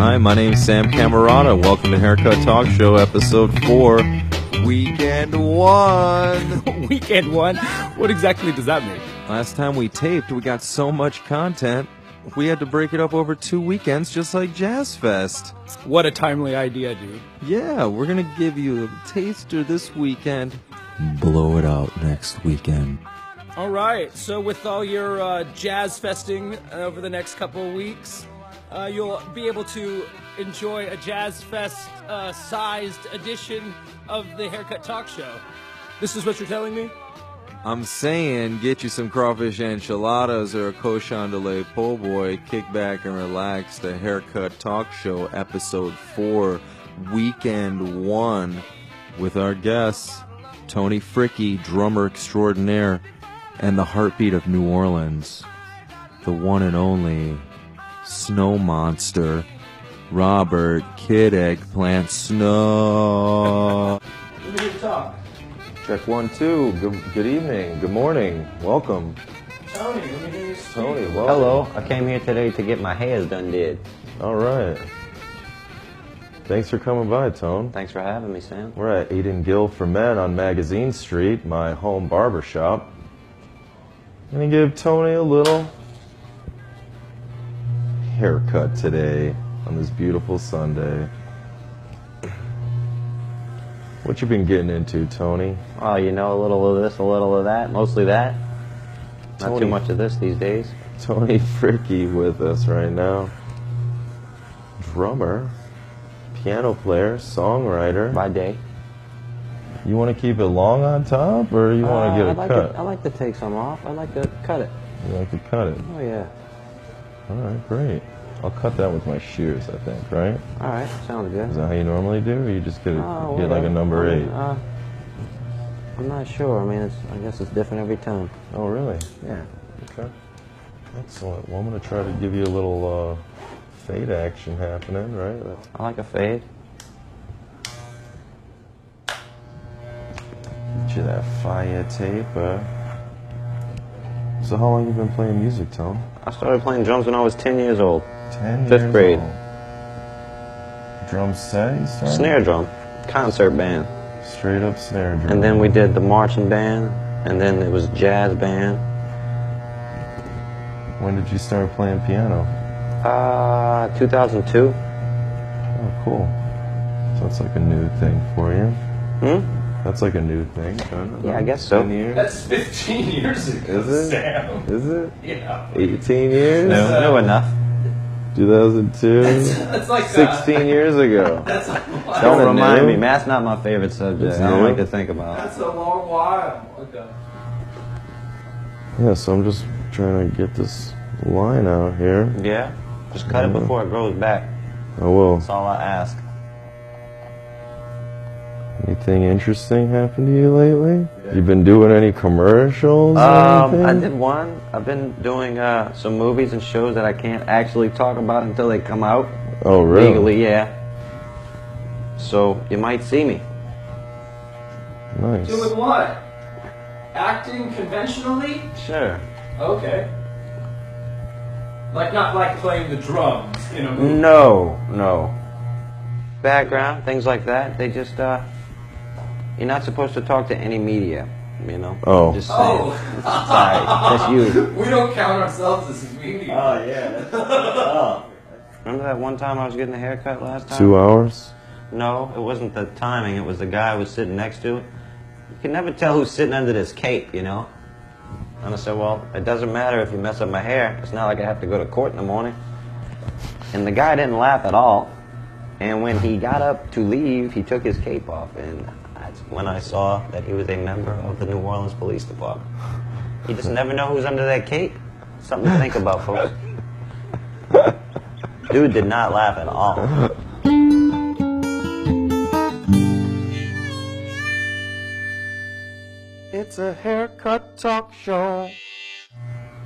Hi, my name's Sam Camerata. Welcome to Haircut Talk Show, Episode 4, Weekend 1. Weekend 1? What exactly does that mean? Last time we taped, we got so much content, we had to break it up over 2 weekends, just like JazzFest. What a timely idea, dude. Yeah, we're going to give you a taster this weekend, blow it out next weekend. All right, so with all your jazz festing over the next couple of weeks, you'll be able to enjoy a Jazz Fest sized edition of the Haircut Talk Show. This is what you're telling me? I'm saying get you some crawfish enchiladas or a cochon po' boy, kick back and relax. The Haircut Talk Show, Episode 4, Weekend 1, with our guests, Tony Frickey, drummer extraordinaire, and the heartbeat of New Orleans, the one and only Snow Monster, Robert Kideggplant Snow. Let me hear you talk. Check 1, 2. Good evening. Good morning. Welcome. Tony, let me hear you speak. Tony, welcome. Hello, I came here today to get my hairs done did. All right. Thanks for coming by, Tone. Thanks for having me, Sam. We're at Eden Gill for Men on Magazine Street, my home barber shop. I'm gonna give Tony a little haircut today on this beautiful Sunday. What you been getting into, Tony? Oh, you know, a little of this, a little of that, mostly that. Not Tony. too much of this these days. Tony Frickey with us right now. Drummer, piano player, songwriter. By day. You want to keep it long on top, or you want to get a cut? I like to take some off. I like to cut it. You like to cut it? Oh, yeah. All right, great. I'll cut that with my shears, I think, right? All right, sounds good. Is that how you normally do, or you just get, get like a number 8? I'm not sure. I mean, I guess it's different every time. Oh, really? Yeah. Okay. Excellent. Well, I'm going to try to give you a little fade action happening, right? I like a fade. Get you that fire tape. So how long you been playing music, Tom? I started playing drums when I was 10 years old. 10 Fifth years grade. old. Drum set you started? Snare drum. Concert band. Straight up snare drum. And then we did the marching band, and then it was jazz band. When did you start playing piano? 2002. Oh, cool. So that's like a new thing for you. That's like a new thing. Yeah, I guess so. 10 years? That's 15 years ago, Is it? Sam. Is it? Yeah. 18 years? No enough. 2002? That's like 16 years ago. That's a while. Don't Kinda remind new. me. Math's not my favorite subject. It's I don't new. like to think about it. That's a long while ago. Yeah, so I'm just trying to get this line out here. Yeah? Just cut it before it grows back. I will. That's all I ask. Anything interesting happened to you lately? You been doing any commercials or anything? I did one. I've been doing some movies and shows that I can't actually talk about until they come out. Oh, really? Legally, yeah. So you might see me. Nice. Doing what? Acting conventionally? Sure. Okay. Like, not like playing the drums in a movie. No. Background, things like that. They just, you're not supposed to talk to any media, you know? Oh. Just saying. Sorry, that's you. We don't count ourselves as media. Oh, yeah. Remember that one time I was getting a haircut last time? 2 hours? No, it wasn't the timing. It was the guy I was sitting next to. You can never tell who's sitting under this cape, you know? And I said, well, it doesn't matter if you mess up my hair. It's not like I have to go to court in the morning. And the guy didn't laugh at all. And when he got up to leave, he took his cape off. And that's when I saw that he was a member of the New Orleans Police Department. You just never know who's under that cape. Something to think about, folks. Dude did not laugh at all. It's a haircut talk show.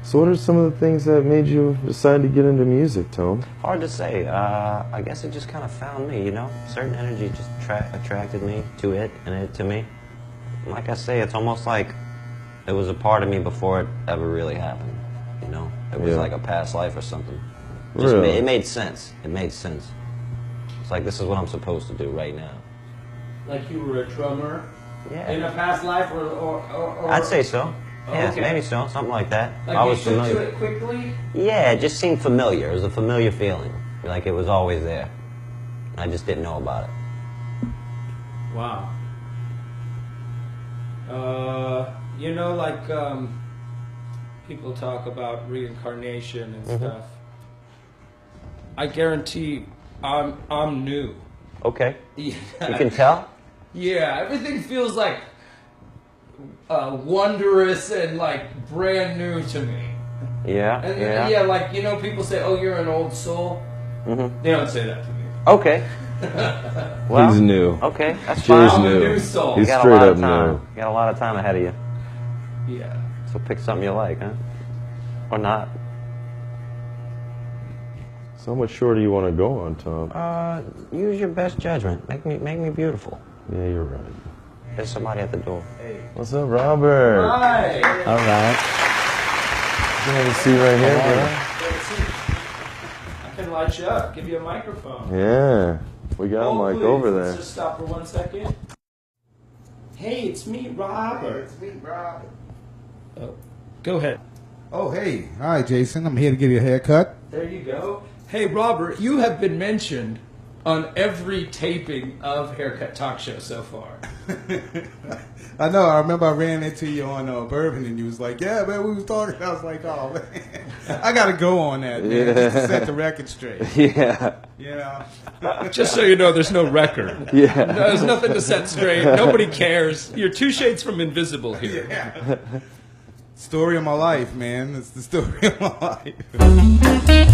So what are some of the things that made you decide to get into music, Tom? Hard to say. I guess it just kind of found me, you know? Certain energy just attracted me to it and it to me. Like I say, it's almost like it was a part of me before it ever really happened, you know? It was like a past life or something. Just Really? It made sense. It made sense. It's like, this is what I'm supposed to do right now. Like you were a drummer Yeah. in a past life, or I'd say so. Yeah, okay. maybe so. Something like that. Like I you was took familiar. to it quickly? Yeah, it just seemed familiar. It was a familiar feeling. Like it was always there. I just didn't know about it. Wow. You know, like people talk about reincarnation and stuff. I guarantee I'm new. Okay. Yeah. You can tell? Yeah, everything feels like wondrous and like brand new to me. Yeah, And, yeah. like, you know, people say, "Oh, you're an old soul." They don't say that to me. Okay. Well, He's new. okay, that's Jay's fine. I'm a new. new soul. You He's got a straight lot up of time. new. You got a lot of time ahead of you. Yeah. So pick something you like, huh? Or not. So how much shorter do you want to go on, Tom? Use your best judgment. Make me beautiful. Yeah, you're right. There's somebody at the door. What's up, Robert? Hi. All right. You have a seat right here, bro. I can light you up. Give you a microphone. Yeah, we got Oh, a mic please, over let's there. just stop for 1 second. Hey, it's me, Robert. It's me, Robert. Oh, go ahead. Oh, hey. Hi, Jason. I'm here to give you a haircut. There you go. Hey, Robert, you have been mentioned on every taping of Haircut Talk Show so far. I know. I remember I ran into you on Bourbon, and you was like, "Yeah, man, we was talking." I was like, "Oh man, I got to go on that, man, just to set the record straight." Yeah. You know. Just so you know, there's no record. Yeah. No, there's nothing to set straight. Nobody cares. You're 2 shades from invisible here. Yeah. Story of my life, man. It's the story of my life.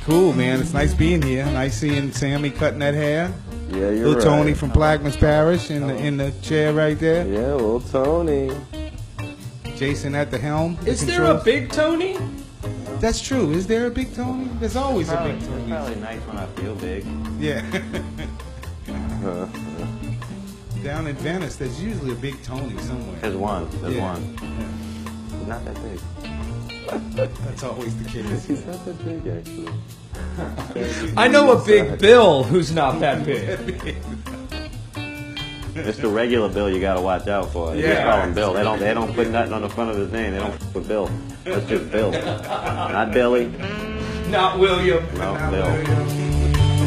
Cool, man. It's nice being here. Nice seeing Sammy cutting that hair. Yeah, you're Little right. Tony from Blackman's Parish in the chair right there. Yeah, little Tony. Jason at the helm. the Is there a controls. big Tony? That's true. Is there a big Tony? There's always a big It's Tony. probably nice when I feel big. Yeah. Down in Venice, there's usually a big Tony somewhere. There's one. There's Yeah. one. Not that big. That's always the case. He's not that big, actually. I know a big Bill who's not that big. It's the regular Bill you gotta watch out for. They just Yeah. call him Bill. They don't put nothing on the front of his name. They don't put Bill. That's just Bill. Not Billy. Not William. No, Bill.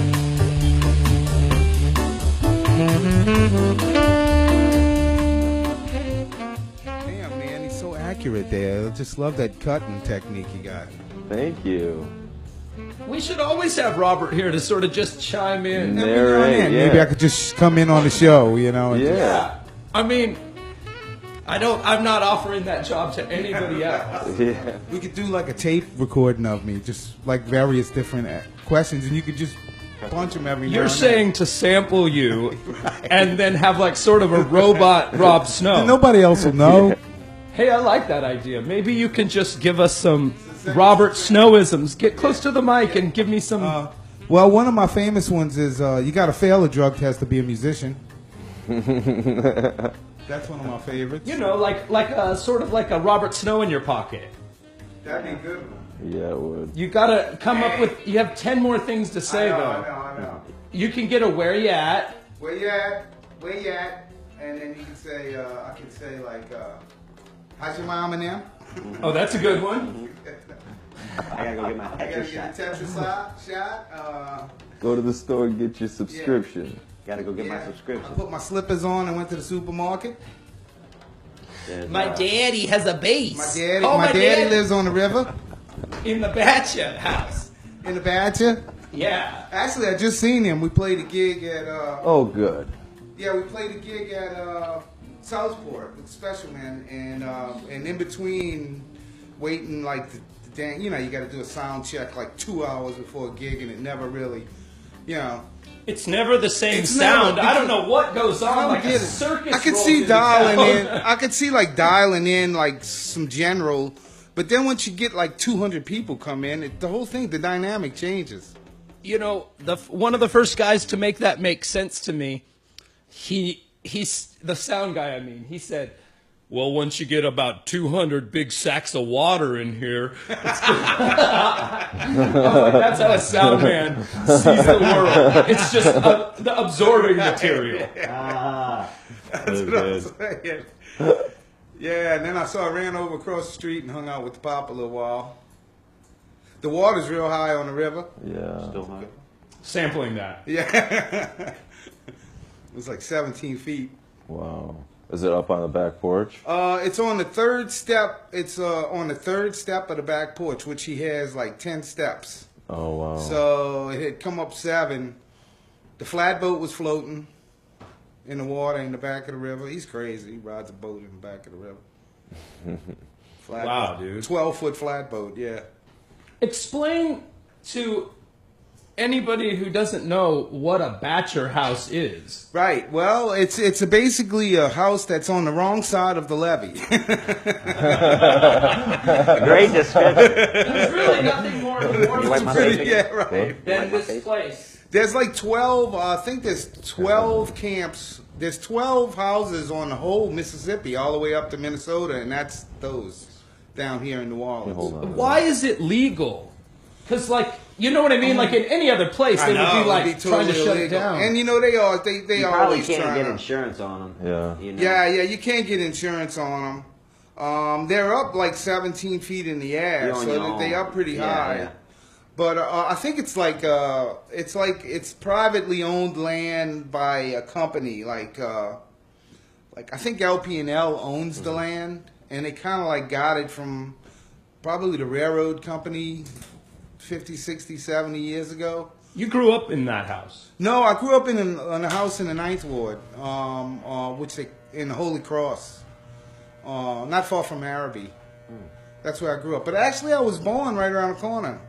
Damn, man, he's so accurate there. I just love that cutting technique you got. Thank you. We should always have Robert here to sort of just chime in. Every now and Narrate, then, yeah. maybe I could just come in on the show, you know. and just- Yeah. I mean, I'm not offering that job to anybody else. Yeah. We could do like a tape recording of me, just like various different questions, and you could just punch them every now You're and saying to sample you and then have like sort of a robot Rob Snow. then. Nobody else will know. Hey, I like that idea. Maybe you can just give us some Robert Snowisms. Get close to the mic and give me some. Well, one of my famous ones is you got to fail a drug test to be a musician. That's one of my favorites. You know, like sort of like a Robert Snow in your pocket. That'd be a good one. Yeah, it would. You gotta come up with. You have 10 more things to say though. I know. You can get a where you at. Where you at? Where you at? And then you can say, I can say like, how's your mom and them? Oh, that's a good one. I gotta go get my I gotta Tetris get shot. a Tetris shot. Go to the store and get your subscription. Gotta go get my I subscription. put my slippers on and went to the supermarket. There's, My daddy has a base. My daddy, Oh, my daddy lives on the river in the Batcha house. in the Badger. Yeah. Actually, I just seen him. We played a gig at. Oh, good. Yeah, we played a gig at Southport with Special Man, and in between waiting like the dang, you know, you got to do a sound check like 2 hours before a gig, and it never really, you know. It's never the same It's sound. never- I don't know what goes I on. don't Like a get it. circus. I could rolls see into dialing town. in. I could see like dialing in like some general, but then once you get like 200 people come in, the whole thing, the dynamic changes. You know, one of the first guys to make that make sense to me, he he's the sound guy. I mean, he said, "Well, once you get about 200 big sacks of water in here, it's that's how a sound man sees the world. It's just the absorbing material." That's what I'm saying. Yeah, and then I ran over across the street and hung out with the pop a little while. The water's real high on the river. Yeah. Still high. Sampling that. Yeah. It was like 17 feet. Wow. Is it up on the back porch? It's on the third step. It's on the third step of the back porch, which he has like 10 steps. Oh, wow. So it had come up 7. The flatboat was floating in the water in the back of the river. He's crazy. He rides a boat in the back of the river. Wow, dude. 12-foot flatboat, yeah. Explain to anybody who doesn't know what a bachelor house is. Right. Well, it's basically a house that's on the wrong side of the levee. Great description. There's really nothing more You like my important face? Yeah, right. than this place. There's like 12, I think there's 12 camps. There's 12 houses on the whole Mississippi all the way up to Minnesota, and that's those down here in New Orleans. Hold on. Why is it legal? Because, like, you know what I mean? Like, in any other place, they would be, like, trying to shut it down. And, you know, they You probably always can't trying get to. insurance on them. Yeah. You know? Yeah, you can't get insurance on them. They're up like 17 feet in the air, You're on so your that they own. up pretty Yeah, high. yeah. But I think it's privately owned land by a company, like I think LP&L owns the land, and they kind of like got it from probably the railroad company 50, 60, 70 years ago. You grew up in that house. No, I grew up in a house in the 9th Ward, in the Holy Cross, not far from Araby. That's where I grew up. But actually, I was born right around the corner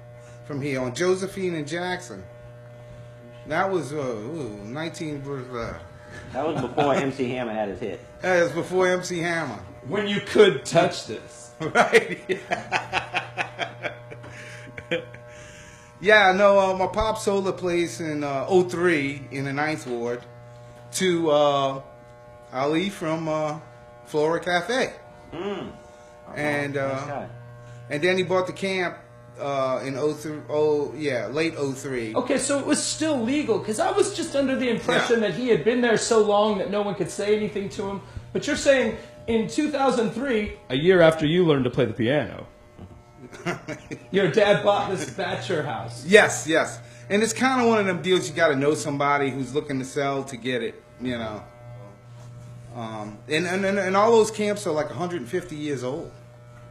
from here on Josephine and Jackson. That was 19. That was before MC Hammer had his hit. That was before MC Hammer. When you could touch this. Right. Yeah, no, my pop sold a place in 03 in the 9th Ward to Ali from Flora Cafe. And Nice guy. and then he bought the camp in late 03. Okay, so it was still legal, because I was just under the impression that he had been there so long that no one could say anything to him. But you're saying in 2003, a year after you learned to play the piano, your dad bought this bachelor house. Yes. And it's kind of one of them deals you got to know somebody who's looking to sell to get it, you know. And all those camps are like 150 years old.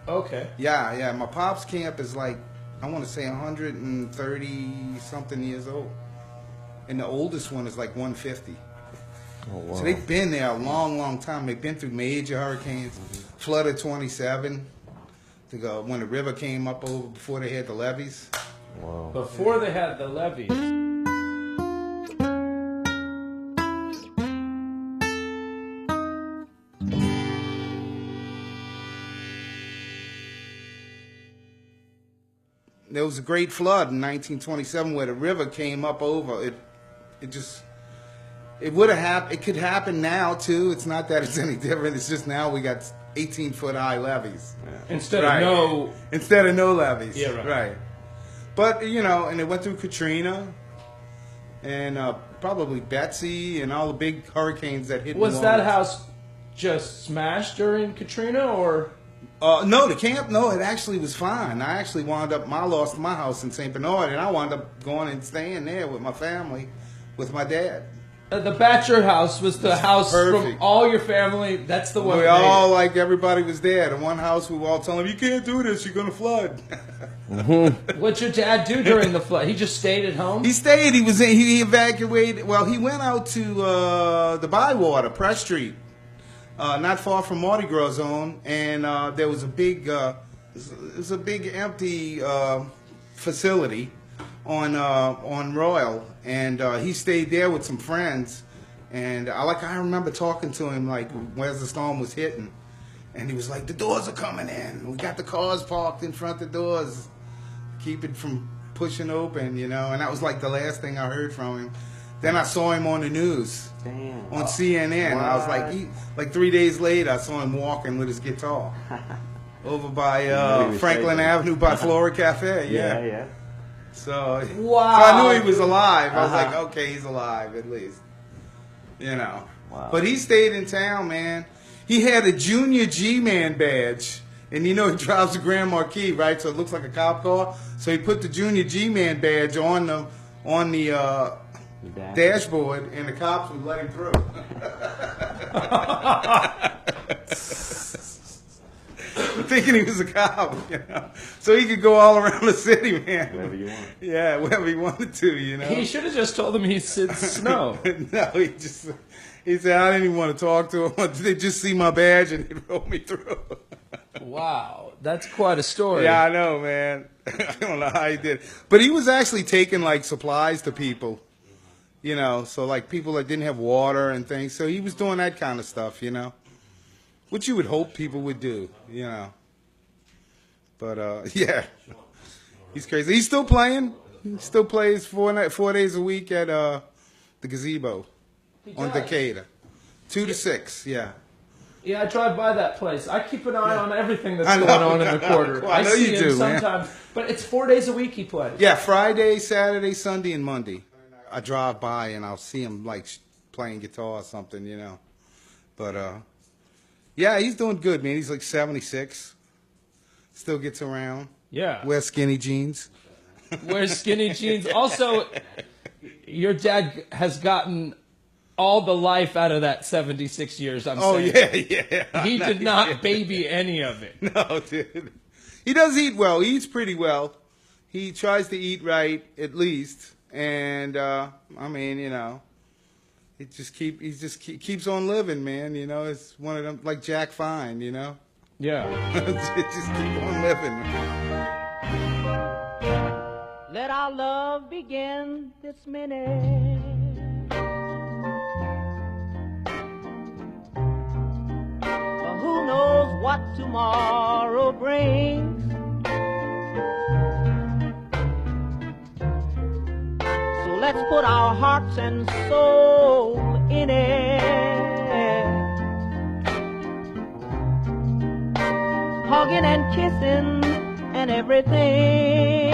Okay. Yeah. My pop's camp is like, I want to say 130 something years old. And the oldest one is like 150. Oh, wow. So they've been there a long, long time. They've been through major hurricanes, flood of 27, to go when the river came up over before they had the levees. Wow. Before they had the levee. There was a great flood in 1927 where the river came up over it. It would have happened. It could happen now too. It's not that it's any different. It's just now we got 18-foot high levees Instead Right. of no levees. Yeah, right. But you know, and it went through Katrina and probably Betsy and all the big hurricanes that hit. Was New that Orleans. house just smashed during Katrina, or? No, the camp. No, it actually was fine. I actually lost my house in St. Bernard, and I wound up going and staying there with my family, with my dad. The bachelor house was the house Perfect. from all your family. That's the one. We that made all it. like everybody was there. The one house we were all telling him, "You can't do this. You're gonna flood." What'd your dad do during the flood? He just stayed at home. He stayed. He evacuated. Well, he went out to the Bywater, Press Street, not far from Mardi Gras Zone, and there was a big, empty facility on Royal, and he stayed there with some friends. And I remember talking to him like as the storm was hitting, and he was like, "The doors are coming in. We got the cars parked in front of the doors. Keep it from pushing open, you know." And that was like the last thing I heard from him. Then I saw him on the news. Damn. On CNN. What? I was like 3 days later, I saw him walking with his guitar over by Franklin Avenue by Flora Cafe. Yeah. Yeah. Wow. So I knew he was alive. I was Uh-huh. like, okay, he's alive at least. You know. Wow. But he stayed in town, man. He had a Junior G-Man badge. And you know he drives a Grand Marquis, right? So it looks like a cop car. So he put the Junior G-Man badge on the dashboard, and the cops would let him through. Thinking he was a cop, you know. So he could go all around the city, man. Wherever you want. Yeah, wherever he wanted to, you know. He should have just told them he's Syd Snow. No, he said, I didn't even want to talk to him. They just see my badge and they rolled me through. Wow, that's quite a story. Yeah, I know, man. I don't know how he did. But he was actually taking, like, supplies to people, you know, so, like, people that didn't have water and things. So he was doing that kind of stuff, you know, which you would hope people would do, you know. But, yeah, he's crazy. He's still playing. He still plays 4 days a week at the Gazebo on Decatur. 2 to 6, yeah. Yeah, I drive by that place. I keep an eye on everything that's I know, going on in the quarter. Well, I know see you him do, man. sometimes, but it's 4 days a week he plays. Yeah, Friday, Saturday, Sunday, and Monday. I drive by and I'll see him like playing guitar or something, you know. But yeah, he's doing good, man. He's like 76. Still gets around. Yeah. Wears skinny jeans. Wears skinny jeans. Also, your dad has gotten all the life out of that 76 years, I'm saying. Yeah. He did not baby any of it. No, dude. He does eat well. He eats pretty well. He tries to eat right, at least. And, I mean, you know, he just keeps on living, man. You know, it's one of them, like Jack Fine, you know. Yeah. Just keep on living. Let our love begin this minute. For who knows what tomorrow brings? So let's put our hearts and soul in it. Hugging and kissing and everything.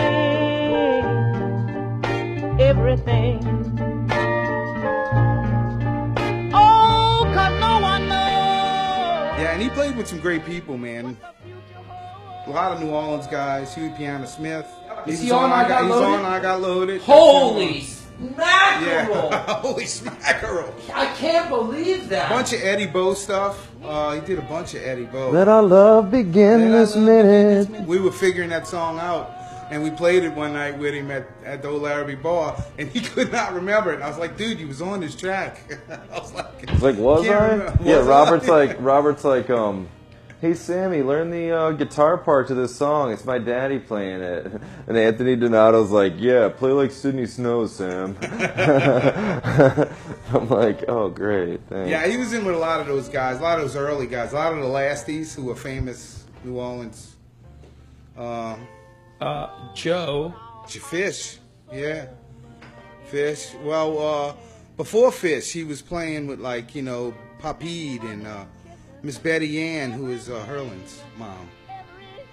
Oh, 'cause no one knows. Yeah, and he played with some great people, man. A lot of New Orleans guys. Huey Piano Smith. Is he on I Got Loaded? He's on I Got Loaded. Holy mackerel! Yeah. Holy smackerel. I can't believe that. A bunch of Eddie Bo stuff. He did a bunch of Eddie Bo. Let our love begin this minute. We were figuring that song out, and we played it one night with him at the old Larrabee Bar, and he could not remember it. And I was like, dude, you was on this track. I was like, It's like, was can't I? remember. Yeah, Was Robert's like, hey Sammy, learn the guitar part to this song. It's my daddy playing it. And Anthony Donato's like, yeah, play like Syd Snow, Sam. I'm like, oh great, thanks. Yeah, he was in with a lot of those guys, a lot of those early guys, a lot of the Lasties who were famous New Orleans. Joe. Fish, yeah. Fish. Well, before Fish, he was playing with, like, you know, Papide and Miss Betty Ann, who is Herlin's mom.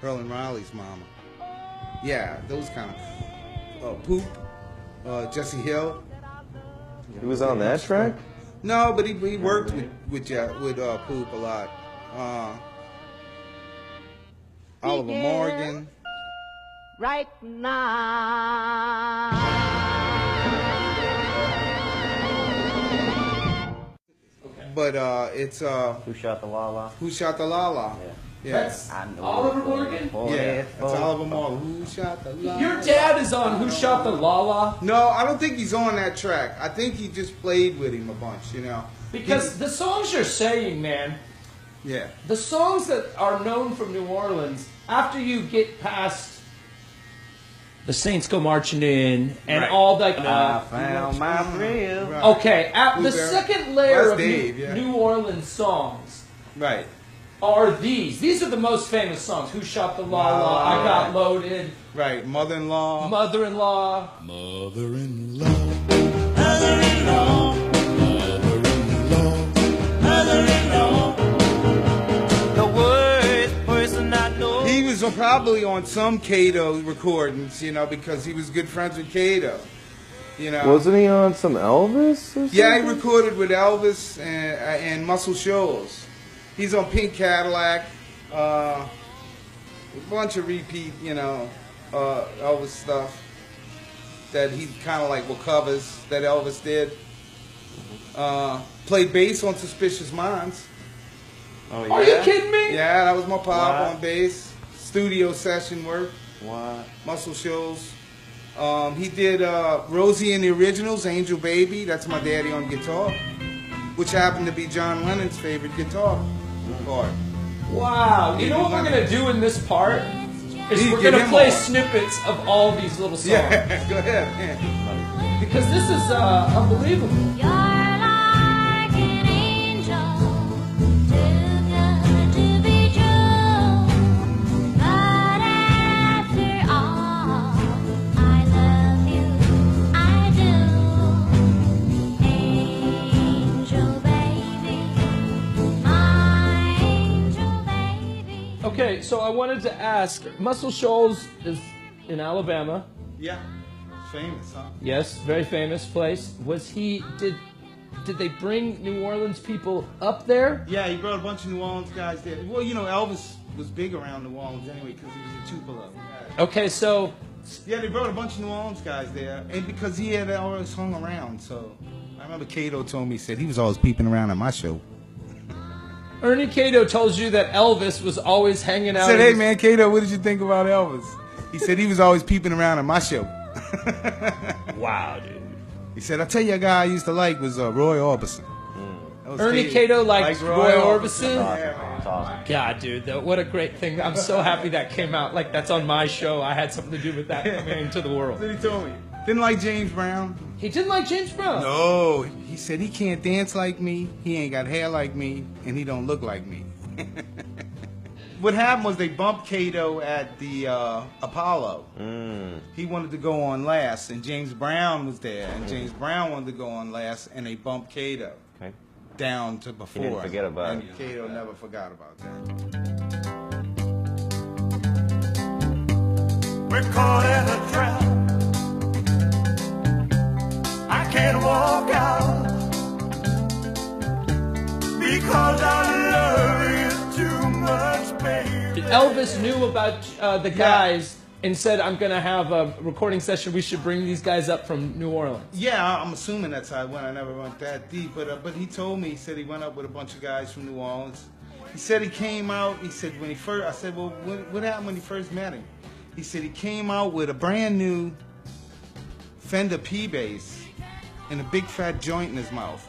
Herlin Riley's mama. Yeah, those kind of. Poop. Jesse Hill. He was on that track? No, but he worked with Poop a lot. Oliver Morgan. Right now. But it's Who shot the la-la? Who Shot the La-La? Yeah. That's I know Oliver it. Morgan? Yeah, that's Oliver Morgan. Who Shot the La-La? Your dad is on Who Shot the La-La? No, I don't think he's on that track. I think he just played with him a bunch, you know. Because the songs you're saying, man, Yeah. the songs that are known from New Orleans, after you get past The Saints Go Marching In and Right. all that. I found my thrill. Right. Okay, the Blueberry. second layer That's of Dave, yeah. New Orleans songs Right. are these. These are the most famous songs. Who Shot the La-La, I Got Loaded, Right. Mother-in-law. Mother-in-Law. Mother-in-law, He was probably on some K Doe recordings, you know, because he was good friends with K Doe. You know. Wasn't he on some Elvis or something? Yeah, he recorded with Elvis and Muscle Shoals. He's on Pink Cadillac. A bunch of repeat, you know, Elvis stuff that he kind of like were covers that Elvis did. Played bass on Suspicious Minds. Oh, yeah? Are you kidding me? Yeah, that was my pop What? on bass. Studio session work. What? Muscle Shoals. He did Rosie and the Originals, Angel Baby. That's my daddy on guitar, which happened to be John Lennon's favorite guitar part. Wow. You know what we're going to do in this part? Is You we're give going to him play more. snippets of all these little songs. Yeah, go ahead. Yeah. Because this is unbelievable. You're like an angel, too good to be true. But after all, I love you, I do. Angel baby, my angel baby. Okay, so I wanted to ask, Muscle Shoals is in Alabama. Yeah, famous, huh? Yes, very famous place. Did they bring New Orleans people up there? Yeah, he brought a bunch of New Orleans guys there. Well, you know, Elvis was big around New Orleans anyway because he was a Tupelo. Okay, so Yeah, they brought a bunch of New Orleans guys there, and because he had always hung around. So I remember K Doe told me, he said he was always peeping around at my show. Ernie K Doe told you that Elvis was always hanging I out. said, in hey his- man, K Doe, what did you think about Elvis? He said he was always peeping around at my show. Wow, dude. He said, I'll tell you a guy I used to like was Roy Orbison. That was Ernie K Doe liked Roy Orbison? Yeah, man. It's awesome. God, dude, what a great thing. I'm so happy that came out. Like, that's on my show. I had something to do with that coming into the world. That's what he told me. Didn't like James Brown. He didn't like James Brown. No, he said he can't dance like me, he ain't got hair like me, and he don't look like me. What happened was they bumped K Doe at the Apollo. He wanted to go on last, and James Brown was there, and James Brown wanted to go on last, and they bumped K Doe Okay. down to before. didn't forget about and it. K Doe never forgot about that. We're caught in a trap. I can't walk out because I love you too much, baby. Elvis knew about the guys and said, I'm going to have a recording session. We should bring these guys up from New Orleans. Yeah, I'm assuming that's how it went. I never went that deep, but he told me, he said he went up with a bunch of guys from New Orleans. He said he came out, he said when he first, I said, well, what happened when he first met him? He said he came out with a brand new Fender P bass and a big fat joint in his mouth.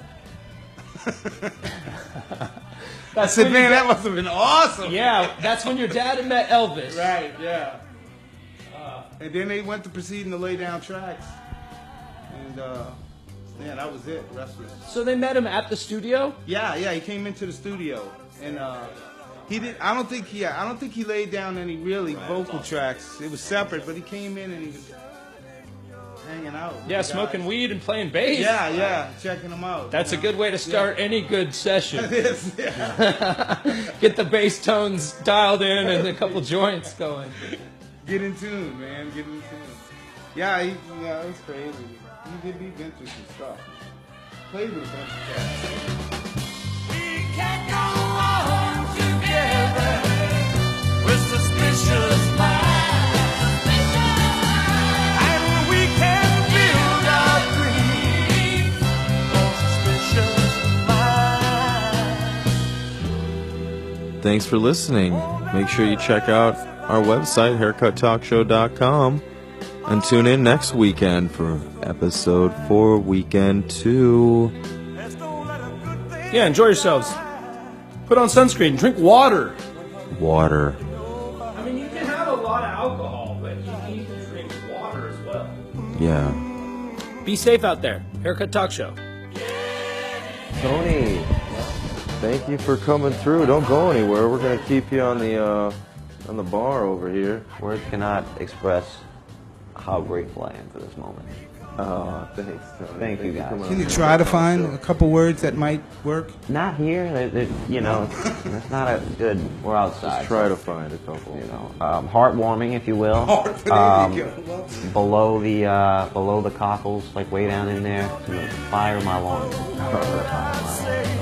I said, when man, your that must have been awesome. Yeah, that's when your dad had met Elvis. Right, yeah. And then they went to proceeding to lay down tracks. And, yeah, that was it. The rest was... So they met him at the studio? Yeah, he came into the studio, and he did. I don't think he laid down any really vocal tracks. It was separate, but he came in and he was hanging out. with Yeah, the smoking guys. weed and playing bass. Yeah, checking them out. That's a good way to start any good session. It is. Yeah. Get the bass tones dialed in and a couple joints going. Get in tune, man. Get in tune. Yeah, it was crazy. He did been through some stuff. Played with a bunch of cats. We can't go on together with suspicious minds. And we can build our dreams on suspicious minds. Thanks for listening. Make sure you check out our website, haircuttalkshow.com, and tune in next weekend for episode 4, weekend 2. Yeah, enjoy yourselves. Put on sunscreen. Drink water. Water. I mean, you can have a lot of alcohol, but you need to drink water as well. Yeah. Be safe out there. Haircut Talk Show. Tony, thank you for coming through. Don't go anywhere. We're going to keep you on the bar over here. Words cannot express how grateful I am for this moment. Oh, thanks, Tony. Thank you, for guys. coming Can on you the try to talk find show. a couple words that might work? Not here. You know, it's not a good. We're outside. Just try to find a couple. You know, heartwarming, if you will. There you go. Well, Below the cockles, like way down in there, to the fire my lawn. I say